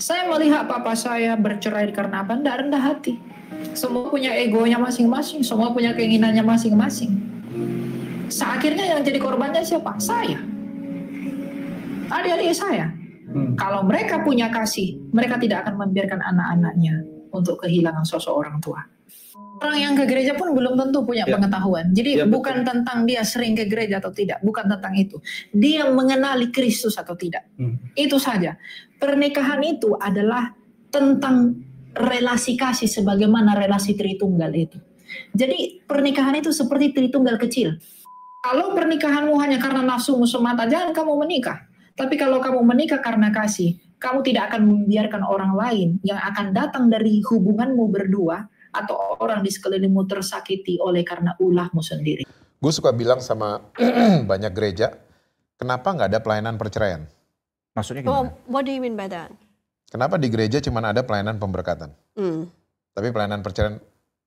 Saya melihat papa saya bercerai karena apa? Tidak rendah hati. Semua punya egonya masing-masing, semua punya keinginannya masing-masing. Akhirnya yang jadi korbannya siapa? Saya. Adik-adik saya. Kalau mereka punya kasih, mereka tidak akan membiarkan anak-anaknya untuk kehilangan sosok orang tua. Orang yang ke gereja pun belum tentu punya pengetahuan. Jadi bukan tentang dia sering ke gereja atau tidak, bukan tentang itu. Dia mengenali Kristus atau tidak. Itu saja. Pernikahan itu adalah tentang relasi kasih sebagaimana relasi Tritunggal itu. Jadi pernikahan itu seperti Tritunggal kecil. Kalau pernikahanmu hanya karena nafsumu semata, jangan kamu menikah. Tapi kalau kamu menikah karena kasih, kamu tidak akan membiarkan orang lain yang akan datang dari hubunganmu berdua atau orang di sekelilingmu tersakiti oleh karena ulahmu sendiri. Gue suka bilang sama banyak gereja, kenapa nggak ada pelayanan perceraian? Maksudnya gimana? What do you mean by that? Kenapa di gereja cuma ada pelayanan pemberkatan? Tapi pelayanan perceraian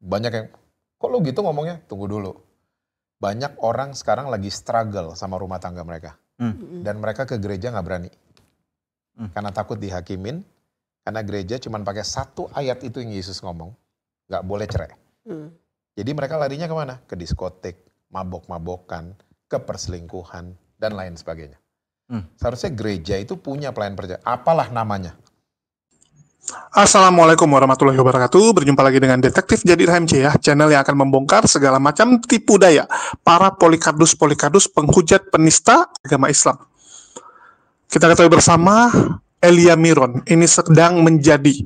banyak yang, kok lo gitu ngomongnya? Tunggu dulu. Banyak orang sekarang lagi struggle sama rumah tangga mereka. Dan mereka ke gereja nggak berani. Karena takut dihakimin, karena gereja cuma pakai satu ayat itu yang Yesus ngomong. Nggak boleh cerai. Jadi mereka larinya kemana? Ke diskotik, mabok-mabokan, ke perselingkuhan, dan lain sebagainya. Seharusnya gereja itu punya pelayanan perceraian. Apalah namanya? Assalamualaikum warahmatullahi wabarakatuh. Berjumpa lagi dengan Detektif Jadi HMC ya, channel yang akan membongkar segala macam tipu daya para polikardus penghujat penista agama Islam. Kita ketahui bersama Elia Miron ini sedang menjadi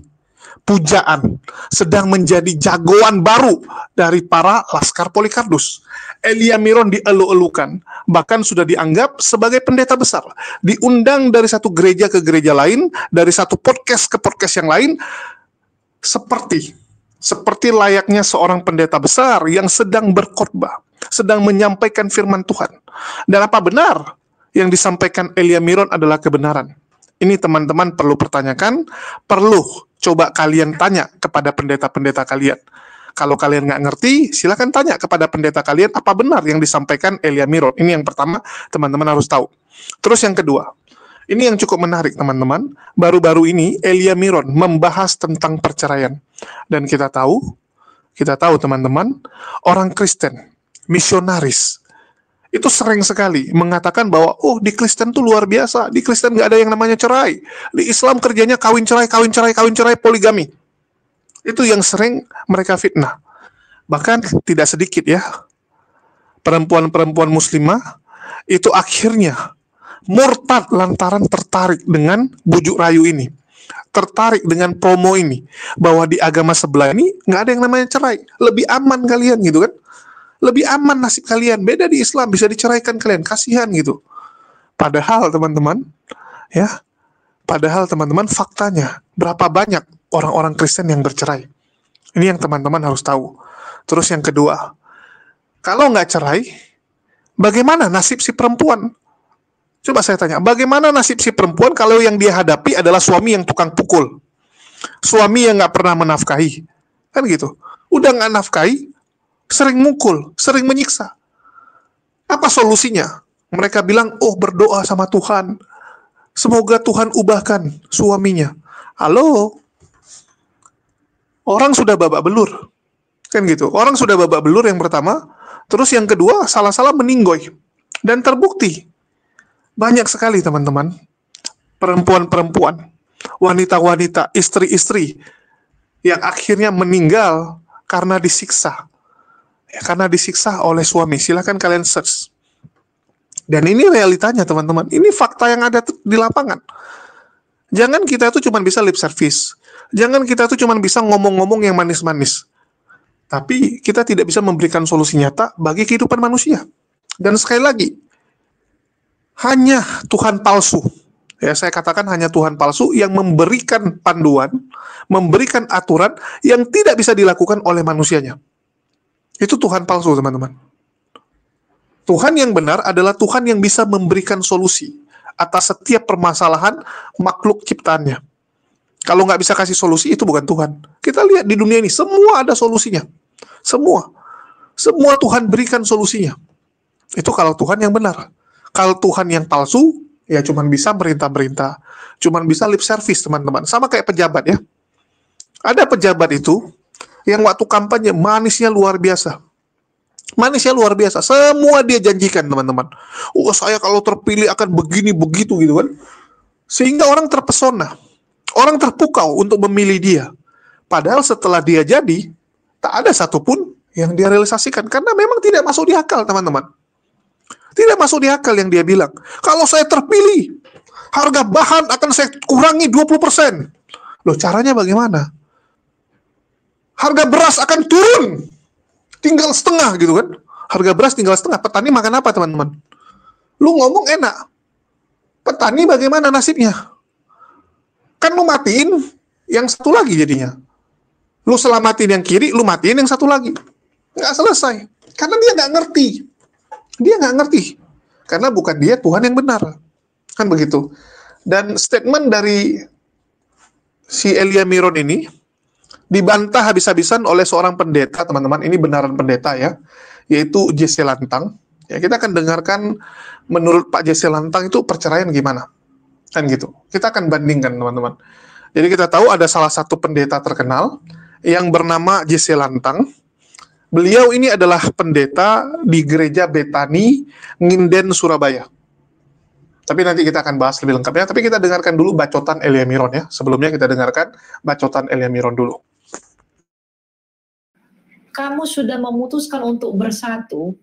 pujaan, sedang menjadi jagoan baru dari para laskar polikardus. Elia Miron dielu-elukan, bahkan sudah dianggap sebagai pendeta besar. Diundang dari satu gereja ke gereja lain, dari satu podcast ke podcast yang lain, seperti layaknya seorang pendeta besar yang sedang berkhotbah, sedang menyampaikan firman Tuhan. Dan apa benar yang disampaikan Elia Miron adalah kebenaran? Ini teman-teman perlu pertanyakan, perlu coba kalian tanya kepada pendeta-pendeta kalian. Kalau kalian nggak ngerti, silakan tanya kepada pendeta kalian apa benar yang disampaikan Elia Miron. Ini yang pertama, teman-teman harus tahu. Terus yang kedua, ini yang cukup menarik teman-teman. Baru-baru ini Elia Miron membahas tentang perceraian. Dan kita tahu teman-teman, orang Kristen, misionaris, itu sering sekali mengatakan bahwa di Kristen tuh luar biasa, di Kristen nggak ada yang namanya cerai, di Islam kerjanya kawin cerai, poligami. Itu yang sering mereka fitnah. Bahkan tidak sedikit ya, perempuan-perempuan muslimah itu akhirnya murtad lantaran tertarik dengan bujuk rayu ini, tertarik dengan promo ini, bahwa di agama sebelah ini nggak ada yang namanya cerai, lebih aman kalian gitu kan. Lebih aman nasib kalian, beda di Islam, bisa diceraikan kalian, kasihan gitu. Padahal teman-teman, faktanya, berapa banyak orang-orang Kristen yang bercerai. Ini yang teman-teman harus tahu. Terus yang kedua, kalau nggak cerai, bagaimana nasib si perempuan? Coba saya tanya, bagaimana nasib si perempuan kalau yang dia hadapi adalah suami yang tukang pukul? Suami yang nggak pernah menafkahi. Kan gitu. Udah nggak nafkahi, sering mukul, sering menyiksa. Apa solusinya? Mereka bilang, berdoa sama Tuhan. Semoga Tuhan ubahkan suaminya. Halo? Orang sudah babak belur. Kan gitu. Orang sudah babak belur yang pertama. Terus yang kedua, salah-salah meninggoy. Dan terbukti. Banyak sekali teman-teman. Perempuan-perempuan. Wanita-wanita, istri-istri. Yang akhirnya meninggal karena disiksa. Karena disiksa oleh suami. Silakan kalian search. Dan ini realitanya teman-teman. Ini fakta yang ada di lapangan. Jangan kita tuh cuma bisa lip service. Jangan kita tuh cuma bisa ngomong-ngomong yang manis-manis. Tapi kita tidak bisa memberikan solusi nyata bagi kehidupan manusia. Dan sekali lagi, hanya Tuhan palsu. Ya, saya katakan hanya Tuhan palsu yang memberikan panduan, memberikan aturan yang tidak bisa dilakukan oleh manusianya. Itu Tuhan palsu, teman-teman. Tuhan yang benar adalah Tuhan yang bisa memberikan solusi atas setiap permasalahan makhluk ciptaannya. Kalau nggak bisa kasih solusi, itu bukan Tuhan. Kita lihat di dunia ini, semua ada solusinya. Semua Tuhan berikan solusinya. Itu kalau Tuhan yang benar. Kalau Tuhan yang palsu, ya cuman bisa merintah-merintah, cuman bisa lip service teman-teman. Sama kayak pejabat ya. Ada pejabat itu yang waktu kampanye manisnya luar biasa. Manisnya luar biasa. Semua dia janjikan teman-teman. Oh, saya kalau terpilih akan begini begitu gitu kan. Sehingga orang terpesona. Orang terpukau untuk memilih dia. Padahal setelah dia jadi, tak ada satupun yang dia realisasikan. Karena memang tidak masuk di akal teman-teman. Tidak masuk di akal yang dia bilang. Kalau saya terpilih, harga bahan akan saya kurangi 20%. Loh, caranya bagaimana? Harga beras akan turun. Tinggal setengah gitu kan. Harga beras tinggal setengah. Petani makan apa teman-teman? Lu ngomong enak. Petani bagaimana nasibnya? Kan lu matiin yang satu lagi jadinya. Lu selamatin yang kiri, lu matiin yang satu lagi. Nggak selesai. Karena dia nggak ngerti. Dia nggak ngerti. Karena bukan dia Tuhan yang benar. Kan begitu. Dan statement dari si Elia Miron ini dibantah habis-habisan oleh seorang pendeta, teman-teman. Ini benaran pendeta ya, yaitu Jesse Lantang. Ya, kita akan dengarkan menurut Pak Jesse Lantang itu perceraian gimana. Kan gitu. Kita akan bandingkan, teman-teman. Jadi kita tahu ada salah satu pendeta terkenal yang bernama Jesse Lantang. Beliau ini adalah pendeta di gereja Betani, Nginden, Surabaya. Tapi nanti kita akan bahas lebih lengkapnya. Tapi kita dengarkan dulu bacotan Elia Miron ya. Sebelumnya kita dengarkan bacotan Elia Miron dulu. Kamu sudah memutuskan untuk bersatu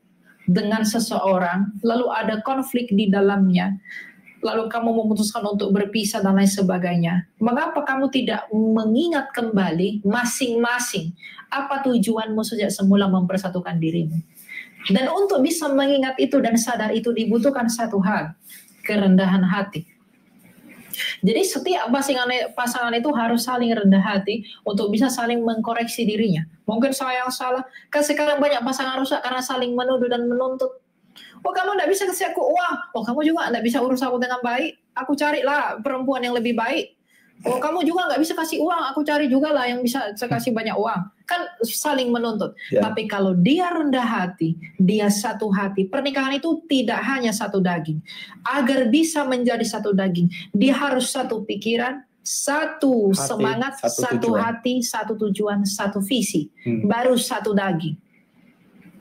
dengan seseorang, lalu ada konflik di dalamnya, lalu kamu memutuskan untuk berpisah dan lain sebagainya. Mengapa kamu tidak mengingat kembali masing-masing apa tujuanmu sejak semula mempersatukan dirimu? Dan untuk bisa mengingat itu dan sadar itu dibutuhkan satu hal, kerendahan hati. Jadi setiap pasangan itu harus saling rendah hati untuk bisa saling mengkoreksi dirinya. Mungkin saya yang salah, kan sekarang banyak pasangan rusak karena saling menuduh dan menuntut. Oh, kamu tidak bisa kasih aku uang. Oh, kamu juga tidak bisa urus aku dengan baik. Aku carilah perempuan yang lebih baik. Oh, kamu juga nggak bisa kasih uang. Aku cari juga lah yang bisa kasih banyak uang. Kan saling menuntut. Ya. Tapi kalau dia rendah hati, dia satu hati. Pernikahan itu tidak hanya satu daging. Agar bisa menjadi satu daging, dia harus satu pikiran, satu hati, semangat, satu hati, satu tujuan, satu visi. Baru satu daging.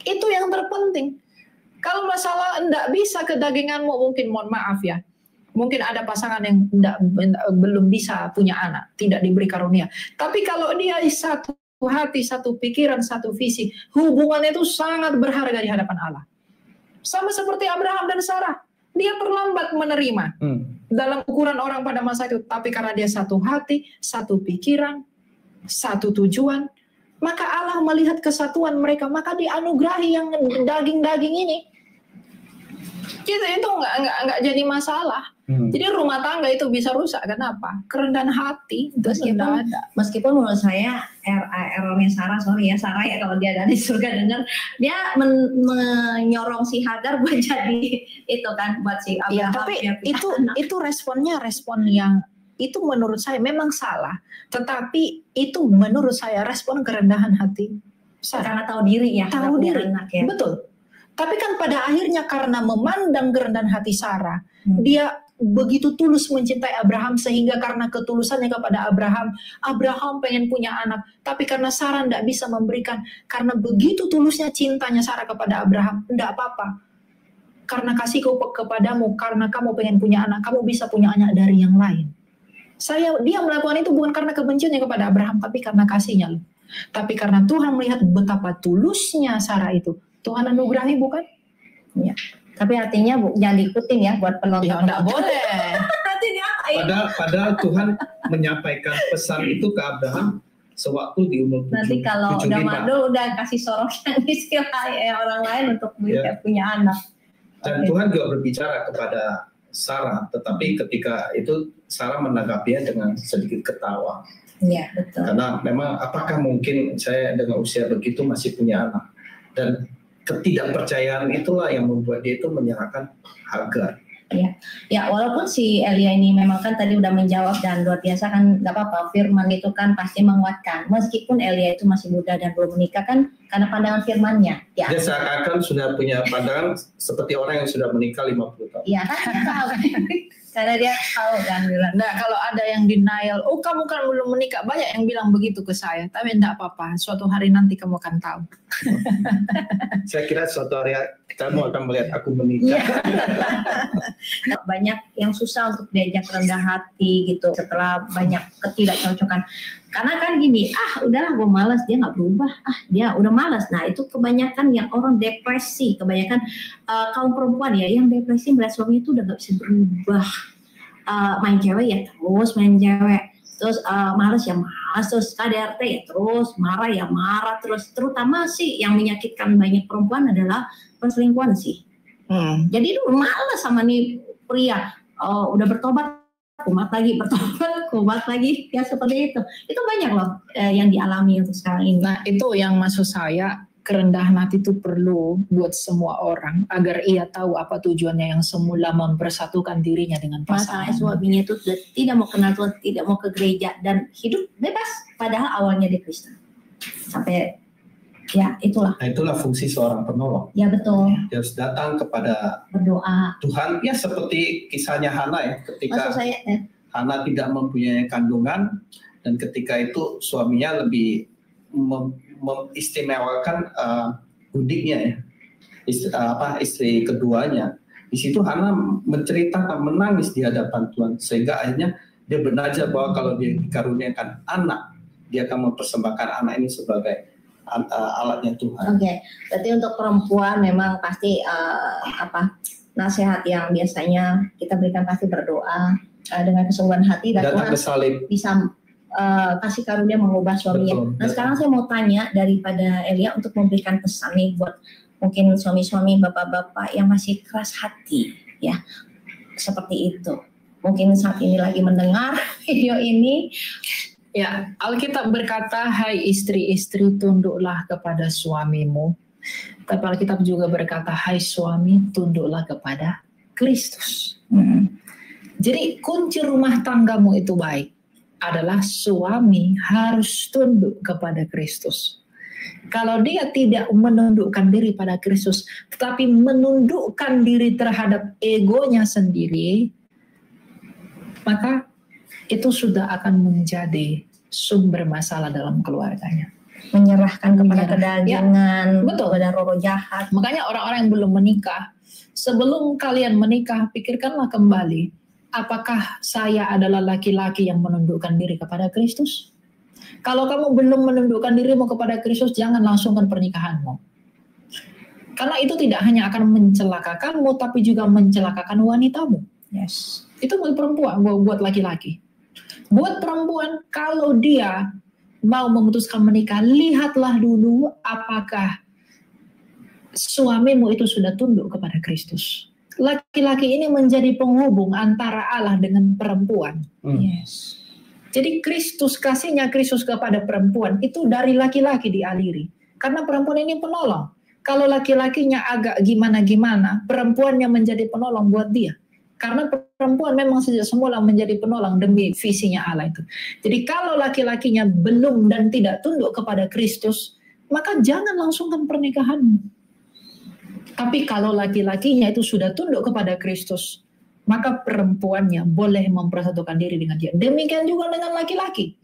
Itu yang terpenting. Kalau masalah tidak bisa kedaginganmu, mungkin mohon maaf ya. Mungkin ada pasangan yang belum bisa punya anak, tidak diberi karunia. Tapi kalau dia satu hati, satu pikiran, satu visi, hubungannya itu sangat berharga di hadapan Allah. Sama seperti Abraham dan Sarah. Dia terlambat menerima dalam ukuran orang pada masa itu. Tapi karena dia satu hati, satu pikiran, satu tujuan, maka Allah melihat kesatuan mereka, maka dianugerahi yang daging-daging ini. Itu nggak jadi masalah. Jadi rumah tangga itu bisa rusak. Kenapa? Kerendahan hati. Meskipun menurut saya errornya Sarah ya kalau dia dari surga dengar, dia menyorong si Hagar buat jadi itu kan buat si Abraham. Ya, tapi itu respon yang itu menurut saya memang salah. Tetapi itu menurut saya respon kerendahan hati. Karena tahu diri ya. Tahu diri. Anak, ya. Betul. Tapi kan pada akhirnya karena memandang kerendahan hati Sarah, dia begitu tulus mencintai Abraham sehingga karena ketulusannya kepada Abraham pengen punya anak. Tapi karena Sarah tidak bisa memberikan, karena begitu tulusnya cintanya Sarah kepada Abraham, tidak apa-apa. Karena kasihku kepadamu, karena kamu pengen punya anak, kamu bisa punya anak dari yang lain. Dia melakukan itu bukan karena kebenciannya kepada Abraham, tapi karena kasihnya. Tapi karena Tuhan melihat betapa tulusnya Sarah itu, Tuhan anugerahi bukan? Ya. Tapi artinya jangan diikutin ya buat penonton. Ya enggak boleh. Padahal Tuhan menyampaikan pesan itu ke Abraham sewaktu di umur 75. Nanti kalau udah mandul udah kasih sorok yang istilah orang lain untuk punya anak. Dan Tuhan juga berbicara kepada Sarah, tetapi ketika itu Sarah menanggapinya dengan sedikit ketawa. Iya, betul. Karena memang apakah mungkin saya dengan usia begitu masih punya anak? Dan ketidakpercayaan itulah yang membuat dia itu menyerahkan Hagar. Ya walaupun si Elia ini memang kan tadi udah menjawab dan luar biasa kan, nggak apa-apa, firman itu kan pasti menguatkan. Meskipun Elia itu masih muda dan belum menikah kan, karena pandangan firmannya. Ya. Dia seakan sudah punya pandangan seperti orang yang sudah menikah 50 tahun. Iya kan, tahu. Karena dia tahu kan bilang. Nah kalau ada yang denial, oh kamu kan belum menikah, banyak yang bilang begitu ke saya. Tapi enggak apa-apa, suatu hari nanti kamu akan tahu. Saya kira suatu hari kamu akan melihat aku menikah. Banyak yang susah untuk diajak rendah hati gitu setelah banyak ketidakcocokan. Karena kan gini, udahlah gue malas, dia nggak berubah, dia udah malas. Nah itu kebanyakan yang orang depresi, kebanyakan kaum perempuan ya yang depresi melihat suami itu udah nggak bisa berubah. Main cewek ya terus main cewek, terus malas ya malas, terus KDRT ya terus, marah ya marah terus. Terutama sih yang menyakitkan banyak perempuan adalah perselingkuhan sih. Jadi itu malas sama nih pria, udah bertobat kumat lagi, bertobat kumat lagi, ya seperti itu. Itu banyak loh yang dialami untuk sekarang ini. Nah itu yang maksud saya, kerendahan hati itu perlu buat semua orang agar ia tahu apa tujuannya yang semula mempersatukan dirinya dengan pasangan. Masalahnya suaminya itu tidak mau kenal Tuhan, tidak mau ke gereja dan hidup bebas, padahal awalnya dia Kristen. Sampai ya itulah. Nah, itulah fungsi seorang penolong. Ya betul. Dia harus datang kepada berdoa. Tuhan, ya seperti kisahnya Hana ya, ketika Hana tidak mempunyai kandungan dan ketika itu suaminya lebih mengistimewakan budiknya ya, istri keduanya. Di situ Hana menceritakan, menangis di hadapan Tuhan sehingga akhirnya dia bernazar bahwa kalau dia dikaruniakan anak, dia akan mempersembahkan anak ini sebagai alatnya Tuhan. Oke, berarti untuk perempuan memang pasti nasihat yang biasanya kita berikan pasti berdoa dengan kesungguhan hati dan Tuhan bisa kasih karunia mengubah suaminya. Nah sekarang saya mau tanya daripada Elia untuk memberikan pesan nih buat mungkin suami-suami, bapak-bapak yang masih keras hati ya seperti itu. Mungkin saat ini lagi mendengar video ini. Ya, Alkitab berkata, hai istri-istri tunduklah kepada suamimu. Tapi Alkitab juga berkata, hai suami tunduklah kepada Kristus. Jadi kunci rumah tanggamu itu baik adalah suami harus tunduk kepada Kristus. Kalau dia tidak menundukkan diri pada Kristus, tetapi menundukkan diri terhadap egonya sendiri, maka itu sudah akan menjadi sumber masalah dalam keluarganya. Menyerahkan kepada kedagingan, betul, kepada roh jahat. Makanya orang-orang yang belum menikah, sebelum kalian menikah, pikirkanlah kembali, apakah saya adalah laki-laki yang menundukkan diri kepada Kristus? Kalau kamu belum menundukkan dirimu kepada Kristus, jangan langsungkan pernikahanmu. Karena itu tidak hanya akan mencelakakanmu, tapi juga mencelakakan wanitamu. Yes. Itu buat perempuan, buat laki-laki. Buat perempuan, kalau dia mau memutuskan menikah, lihatlah dulu apakah suamimu itu sudah tunduk kepada Kristus. Laki-laki ini menjadi penghubung antara Allah dengan perempuan. Yes. Jadi Kristus, kasihnya Kristus kepada perempuan itu dari laki-laki dialiri. Karena perempuan ini penolong. Kalau laki-lakinya agak gimana-gimana, perempuannya menjadi penolong buat dia. Karena perempuan memang sejak semula menjadi penolong demi visinya Allah itu. Jadi kalau laki-lakinya belum dan tidak tunduk kepada Kristus, maka jangan langsungkan pernikahanmu. Tapi kalau laki-lakinya itu sudah tunduk kepada Kristus, maka perempuannya boleh mempersatukan diri dengan dia. Demikian juga dengan laki-laki.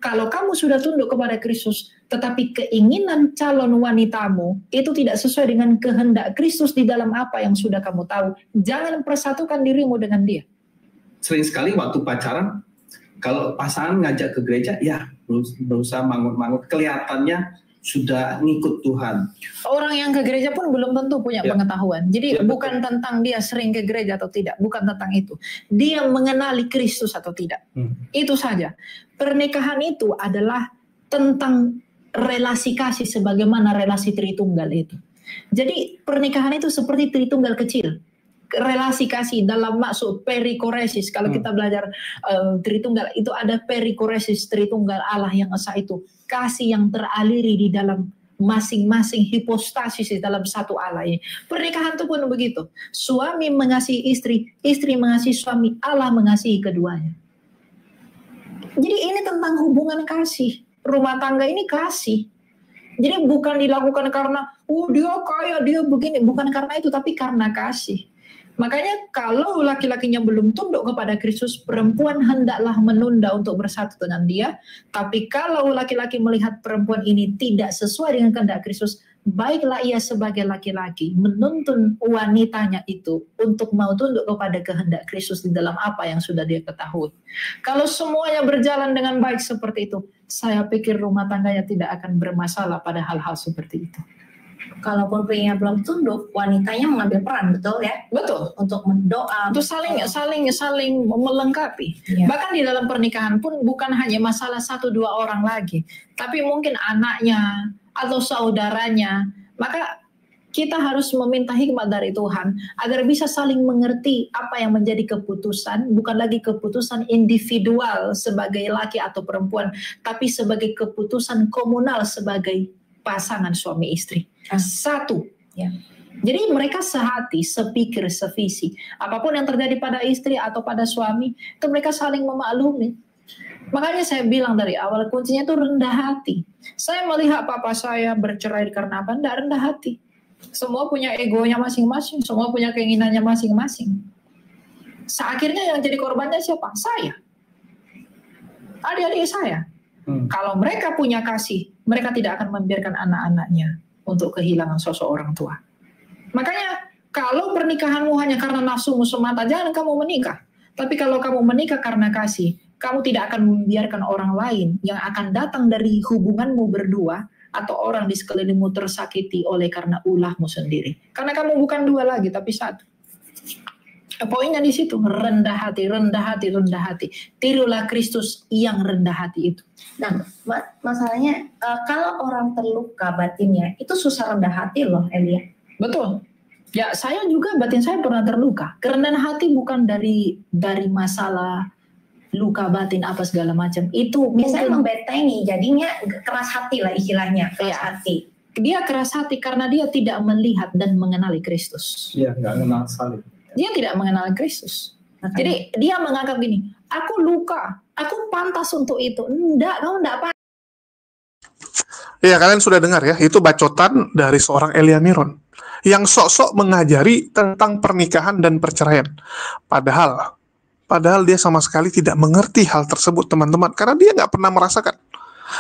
Kalau kamu sudah tunduk kepada Kristus, tetapi keinginan calon wanitamu itu tidak sesuai dengan kehendak Kristus di dalam apa yang sudah kamu tahu, jangan persatukan dirimu dengan dia. Sering sekali waktu pacaran, kalau pasangan ngajak ke gereja, ya berusaha mangut-mangut, kelihatannya sudah ngikut Tuhan. Orang yang ke gereja pun belum tentu punya pengetahuan. Jadi bukan tentang dia sering ke gereja atau tidak, bukan tentang itu. Dia mengenali Kristus atau tidak. Itu saja. Pernikahan itu adalah tentang relasi kasih sebagaimana relasi Tritunggal itu. Jadi pernikahan itu seperti Tritunggal kecil. Relasi kasih dalam maksud perikoresis. Kalau kita belajar Tritunggal, itu ada perikoresis Tritunggal Allah yang esa itu. Kasih yang teraliri di dalam masing-masing hipostasis di dalam satu Allah ini. Pernikahan itu pun begitu. Suami mengasihi istri, istri mengasihi suami, Allah mengasihi keduanya. Jadi ini tentang hubungan kasih. Rumah tangga ini kasih. Jadi bukan dilakukan karena dia kaya, dia begini, bukan karena itu, tapi karena kasih. Makanya kalau laki-lakinya belum tunduk kepada Kristus, perempuan hendaklah menunda untuk bersatu dengan dia. Tapi kalau laki-laki melihat perempuan ini tidak sesuai dengan kehendak Kristus, baiklah ia sebagai laki-laki menuntun wanitanya itu untuk mau tunduk kepada kehendak Kristus di dalam apa yang sudah dia ketahui. Kalau semuanya berjalan dengan baik seperti itu, saya pikir rumah tangganya tidak akan bermasalah pada hal-hal seperti itu. Kalaupun prianya belum tunduk, wanitanya mengambil peran, betul ya? Betul. Untuk mendoa. Untuk saling melengkapi. Ya. Bahkan di dalam pernikahan pun bukan hanya masalah 1-2 orang lagi, tapi mungkin anaknya atau saudaranya. Maka kita harus meminta hikmat dari Tuhan agar bisa saling mengerti apa yang menjadi keputusan, bukan lagi keputusan individual sebagai laki atau perempuan, tapi sebagai keputusan komunal sebagai pasangan suami istri. Satu. Ya. Jadi mereka sehati, sepikir, sevisi. Apapun yang terjadi pada istri atau pada suami, itu mereka saling memaklumi. Makanya saya bilang dari awal, kuncinya itu rendah hati. Saya melihat papa saya bercerai karena apa? Tidak rendah hati. Semua punya egonya masing-masing, semua punya keinginannya masing-masing. Akhirnya yang jadi korbannya siapa? Saya. Adik-adik saya. Kalau mereka punya kasih, mereka tidak akan membiarkan anak-anaknya untuk kehilangan sosok orang tua. Makanya kalau pernikahanmu hanya karena nafsumu semata, jangan kamu menikah. Tapi kalau kamu menikah karena kasih, kamu tidak akan membiarkan orang lain yang akan datang dari hubunganmu berdua atau orang di sekelilingmu tersakiti oleh karena ulahmu sendiri. Karena kamu bukan dua lagi, tapi satu. Poinnya di situ, rendah hati, rendah hati, rendah hati. Tirulah Kristus yang rendah hati itu. Nah, masalahnya kalau orang terluka batinnya, itu susah rendah hati loh, Elia. Betul. Ya, saya juga batin saya pernah terluka. Kerendahan hati bukan dari masalah luka batin apa segala macam. Itu biasanya membentengi, jadinya keras hati lah istilahnya, keras hati. Dia keras hati karena dia tidak melihat dan mengenali Kristus. Iya, nggak kenal salib. Dia tidak mengenal Kristus. Jadi dia menganggap gini, aku luka, aku pantas untuk itu. Enggak, kamu enggak pantas. Ya, kalian sudah dengar ya, itu bacotan dari seorang Elia Miron yang sok-sok mengajari tentang pernikahan dan perceraian. Padahal dia sama sekali tidak mengerti hal tersebut, teman-teman, karena dia nggak pernah merasakan.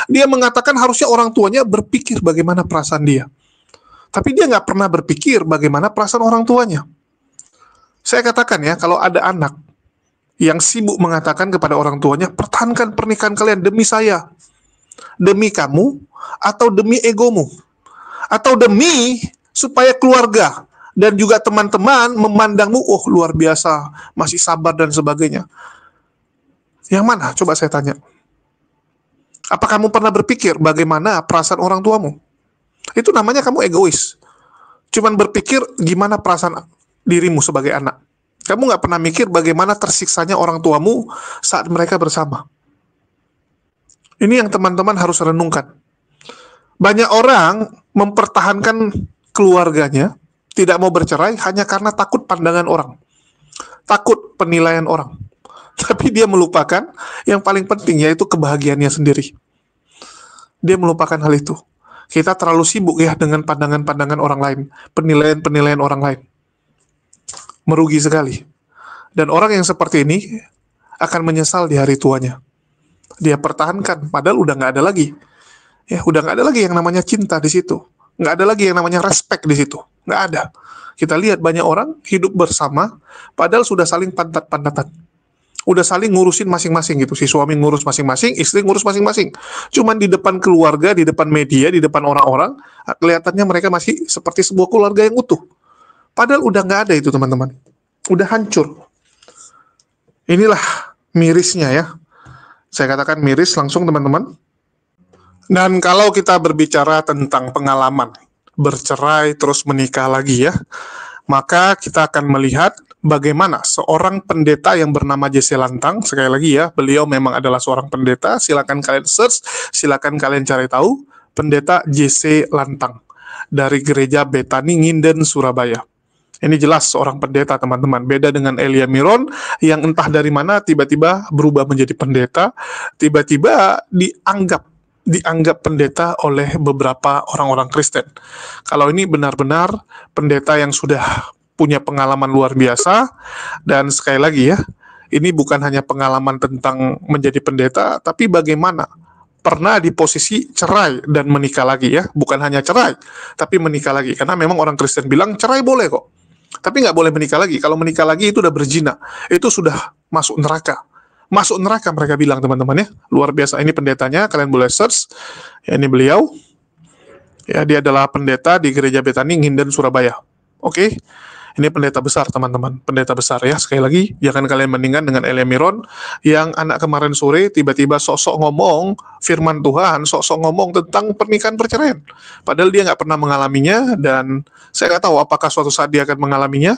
Dia mengatakan harusnya orang tuanya berpikir bagaimana perasaan dia. Tapi dia nggak pernah berpikir bagaimana perasaan orang tuanya. Saya katakan ya, kalau ada anak yang sibuk mengatakan kepada orang tuanya, pertahankan pernikahan kalian demi saya, demi kamu, atau demi egomu, atau demi supaya keluarga dan juga teman-teman memandangmu, oh luar biasa, masih sabar dan sebagainya. Yang mana? Coba saya tanya. Apa kamu pernah berpikir bagaimana perasaan orang tuamu? Itu namanya kamu egois. Cuman berpikir gimana perasaan dirimu sebagai anak. Kamu nggak pernah mikir bagaimana tersiksanya orang tuamu saat mereka bersama. Ini yang teman-teman harus renungkan. Banyak orang mempertahankan keluarganya, tidak mau bercerai hanya karena takut pandangan orang. Takut penilaian orang. Tapi dia melupakan yang paling penting, yaitu kebahagiaannya sendiri. Dia melupakan hal itu. Kita terlalu sibuk ya dengan pandangan-pandangan orang lain, penilaian-penilaian orang lain. Merugi sekali. Dan orang yang seperti ini akan menyesal di hari tuanya. Dia pertahankan, padahal udah nggak ada lagi. Ya, udah nggak ada lagi yang namanya cinta di situ. Nggak ada lagi yang namanya respect di situ. Nggak ada. Kita lihat banyak orang hidup bersama, padahal sudah saling pantat-pantatan. Udah saling ngurusin masing-masing gitu. Si suami ngurus masing-masing, istri ngurus masing-masing. Cuman di depan keluarga, di depan media, di depan orang-orang, kelihatannya mereka masih seperti sebuah keluarga yang utuh. Padahal udah nggak ada itu, teman-teman. Udah hancur. Inilah mirisnya ya. Saya katakan miris langsung, teman-teman. Dan kalau kita berbicara tentang pengalaman bercerai terus menikah lagi ya, maka kita akan melihat bagaimana seorang pendeta yang bernama Jesse Lantang, sekali lagi ya, beliau memang adalah seorang pendeta, silakan kalian search, silakan kalian cari tahu, Pendeta JC Lantang dari Gereja Betani Nginden, Surabaya. Ini jelas seorang pendeta, teman-teman. Beda dengan Elia Miron yang entah dari mana tiba-tiba berubah menjadi pendeta, tiba-tiba dianggap pendeta oleh beberapa orang-orang Kristen. Kalau ini benar-benar pendeta yang sudah punya pengalaman luar biasa, dan sekali lagi ya, ini bukan hanya pengalaman tentang menjadi pendeta, tapi bagaimana pernah di posisi cerai dan menikah lagi ya. Bukan hanya cerai, tapi menikah lagi. Karena memang orang Kristen bilang cerai boleh kok, tapi nggak boleh menikah lagi. Kalau menikah lagi itu udah berzina, itu sudah masuk neraka. Masuk neraka mereka bilang, teman-teman ya. Luar biasa. Ini pendetanya, kalian boleh search. Ya, ini beliau. Ya, dia adalah pendeta di Gereja Betani Nginden, Surabaya. Oke. Ini pendeta besar, teman-teman. Pendeta besar ya. Sekali lagi, jangan kalian bandingkan dengan Elia Miron yang anak kemarin sore tiba-tiba sok-sok ngomong firman Tuhan, sok-sok ngomong tentang pernikahan perceraian. Padahal dia nggak pernah mengalaminya, dan saya nggak tahu apakah suatu saat dia akan mengalaminya,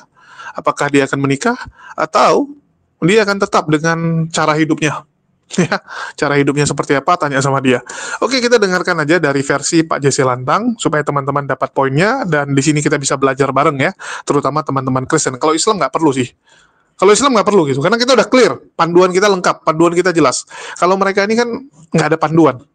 apakah dia akan menikah, atau dia akan tetap dengan cara hidupnya. Ya, cara hidupnya seperti apa, tanya sama dia. Oke, kita dengarkan aja dari versi Pak JC Lantang supaya teman-teman dapat poinnya, dan di sini kita bisa belajar bareng ya, terutama teman-teman Kristen. Kalau Islam nggak perlu sih. Kalau Islam nggak perlu gitu, karena kita udah clear, panduan kita lengkap, panduan kita jelas. Kalau mereka ini kan nggak ada panduan.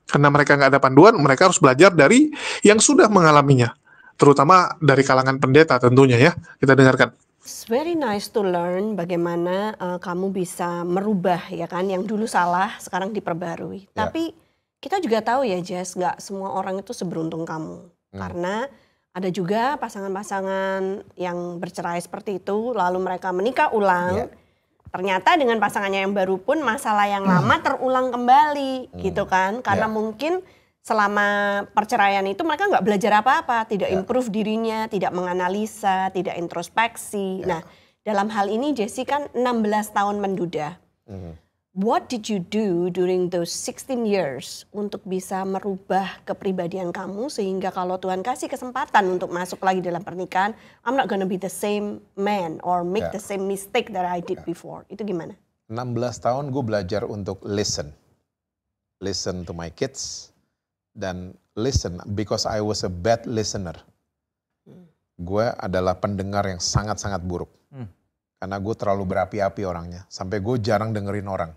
Karena mereka nggak ada panduan, mereka harus belajar dari yang sudah mengalaminya, terutama dari kalangan pendeta tentunya ya. Kita dengarkan. It's very nice to learn bagaimana kamu bisa merubah ya kan, yang dulu salah sekarang diperbarui. Tapi kita juga tahu ya Jess, nggak semua orang itu seberuntung kamu. Karena ada juga pasangan-pasangan yang bercerai seperti itu, lalu mereka menikah ulang. Ternyata dengan pasangannya yang baru pun masalah yang lama terulang kembali gitu kan. Karena mungkin selama perceraian itu mereka nggak belajar apa-apa, tidak improve dirinya, tidak menganalisa, tidak introspeksi. Nah, dalam hal ini Jesse kan 16 tahun menduda. What did you do during those 16 years untuk bisa merubah kepribadian kamu sehingga kalau Tuhan kasih kesempatan untuk masuk lagi dalam pernikahan, I'm not gonna be the same man or make the same mistake that I did before. Itu gimana? 16 tahun gue belajar untuk listen. Listen to my kids. Dan listen, because I was a bad listener. Gue adalah pendengar yang sangat-sangat buruk. Karena gue terlalu berapi-api orangnya. Sampai gue jarang dengerin orang.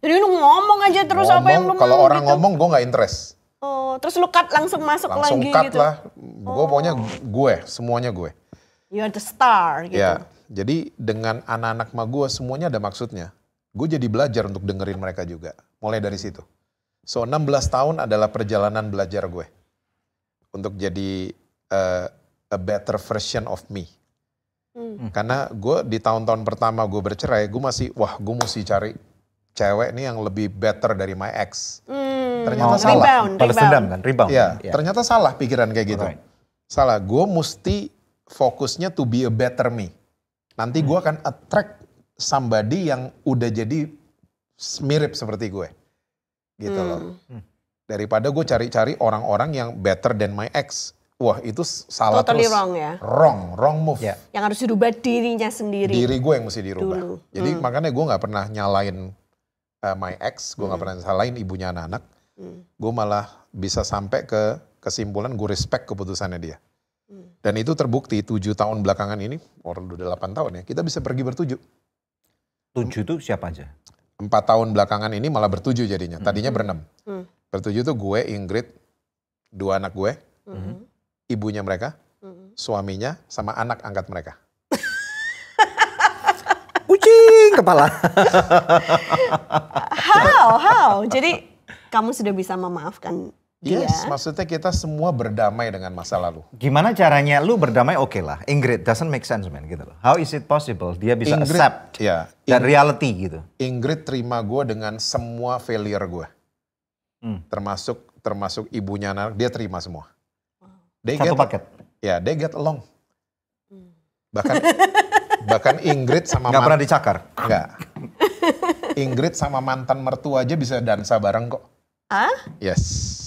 Jadi lu ngomong aja terus apa yang lu mau kalau orang gitu? ngomong gue gak interest. Oh, terus lu cut langsung masuk langsung lagi cut gitu? Lah. Gue pokoknya semuanya gue. You are the star gitu. Ya, jadi dengan anak-anak ma gue semuanya ada maksudnya. Gue jadi belajar untuk dengerin mereka juga. Mulai dari situ. So 16 tahun adalah perjalanan belajar gue untuk jadi a better version of me. Karena gue di tahun-tahun pertama gue bercerai, gue masih gue mesti cari cewek nih yang lebih better dari my ex. Ternyata salah. Balas dendam kan, rebound. Ya, ternyata salah pikiran kayak gitu. Salah, gue mesti fokusnya to be a better me. Nanti gue akan attract somebody yang udah jadi mirip seperti gue. Gitu loh. Daripada gue cari-cari orang-orang yang better than my ex. Wah, itu salah totally terus. Wrong ya. Wrong move. Yeah. Yang harus dirubah dirinya sendiri. Diri gue yang mesti dirubah. Dulu. Jadi makanya gue gak pernah nyalain my ex, gue gak pernah nyalain ibunya anak-anak. Gue malah bisa sampai ke kesimpulan gue respect keputusannya dia. Dan itu terbukti 7 tahun belakangan ini, orang udah 8 tahun ya, kita bisa pergi bertujuh. 7 itu siapa aja? 4 tahun belakangan ini malah bertujuh jadinya. Tadinya berenam. Bertujuh tuh gue, Ingrid, 2 anak gue, ibunya mereka, suaminya, sama anak angkat mereka. Kucing kepala. How? Jadi kamu sudah bisa memaafkan dia? Yes, maksudnya kita semua berdamai dengan masa lalu. Gimana caranya lu berdamai? Oke lah, Ingrid doesn't make sense man gitu loh. How is it possible? Dia bisa accept that reality gitu. Ingrid terima gue dengan semua failure gue. Termasuk ibunya anak, dia terima semua. Satu paket? Ya, they get along. Bahkan Ingrid sama nggak pernah dicakar? Nggak. Ingrid sama mantan mertua aja bisa dansa bareng kok. Yes.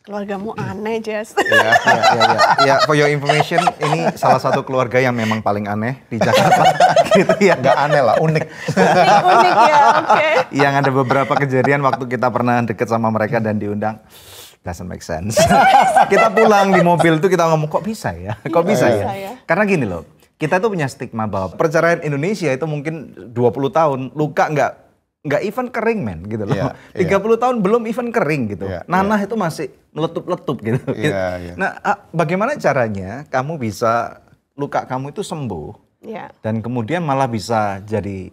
Keluargamu aneh, Jess. Ya, for your information, ini salah satu keluarga yang memang paling aneh di Jakarta. gitu ya. Nggak aneh lah, unik. Unik ya, oke. Yang ada beberapa kejadian waktu kita pernah deket sama mereka dan diundang, doesn't make sense. Kita pulang di mobil tuh kita ngomong, kok bisa ya? Kok bisa ya? Karena gini loh, kita tuh punya stigma bahwa perceraian Indonesia itu mungkin 20 tahun, luka nggak even kering men gitu loh. 30 tahun belum even kering gitu. Nanah itu masih meletup-letup gitu. Nah, bagaimana caranya kamu bisa luka kamu itu sembuh dan kemudian malah bisa jadi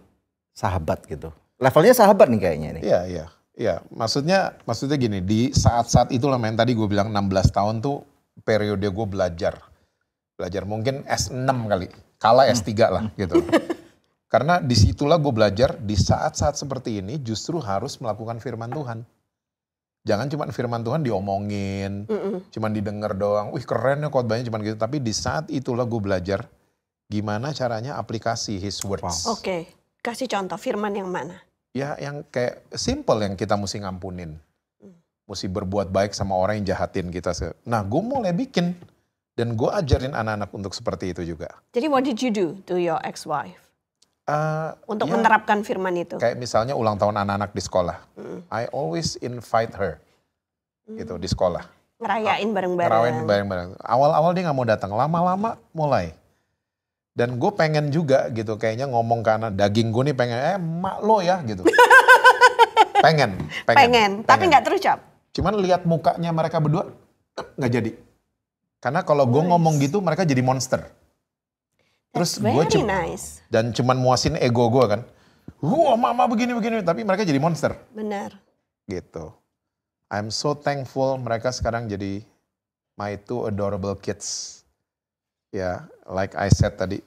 sahabat gitu. Levelnya sahabat nih kayaknya nih. Iya. Maksudnya gini, di saat-saat itulah men, tadi gue bilang 16 tahun tuh periode gue belajar mungkin S6 kali, kalah S3 lah gitu. Karena disitulah gue belajar di saat-saat seperti ini justru harus melakukan firman Tuhan. Jangan cuma firman Tuhan diomongin, cuma didengar doang. Wih keren ya khotbahnya cuma gitu. Tapi di saat itulah gue belajar gimana caranya aplikasi His words. Oke, kasih contoh firman yang mana? Ya yang kayak simple yang kita mesti ngampunin. Mesti berbuat baik sama orang yang jahatin kita. Nah gue mulai bikin dan gue ajarin anak-anak untuk seperti itu juga. Jadi what did you do to your ex-wife? Untuk menerapkan firman itu. Kayak misalnya ulang tahun anak-anak di sekolah. I always invite her gitu di sekolah. Ngerayain bareng-bareng. Ngerayain bareng-bareng. Awal-awal dia nggak mau datang, lama-lama mulai. Dan gue pengen juga gitu kayaknya ngomong karena daging gue nih pengen, mak lo ya gitu. pengen. Tapi nggak terucap. Cuman lihat mukanya mereka berdua nggak jadi. Karena kalau gue ngomong gitu mereka jadi monster. Terus gue dan cuman muasin ego gue kan. Mama begini, tapi mereka jadi monster. Benar. Gitu. I'm so thankful mereka sekarang jadi my two adorable kids. Ya, like I said tadi,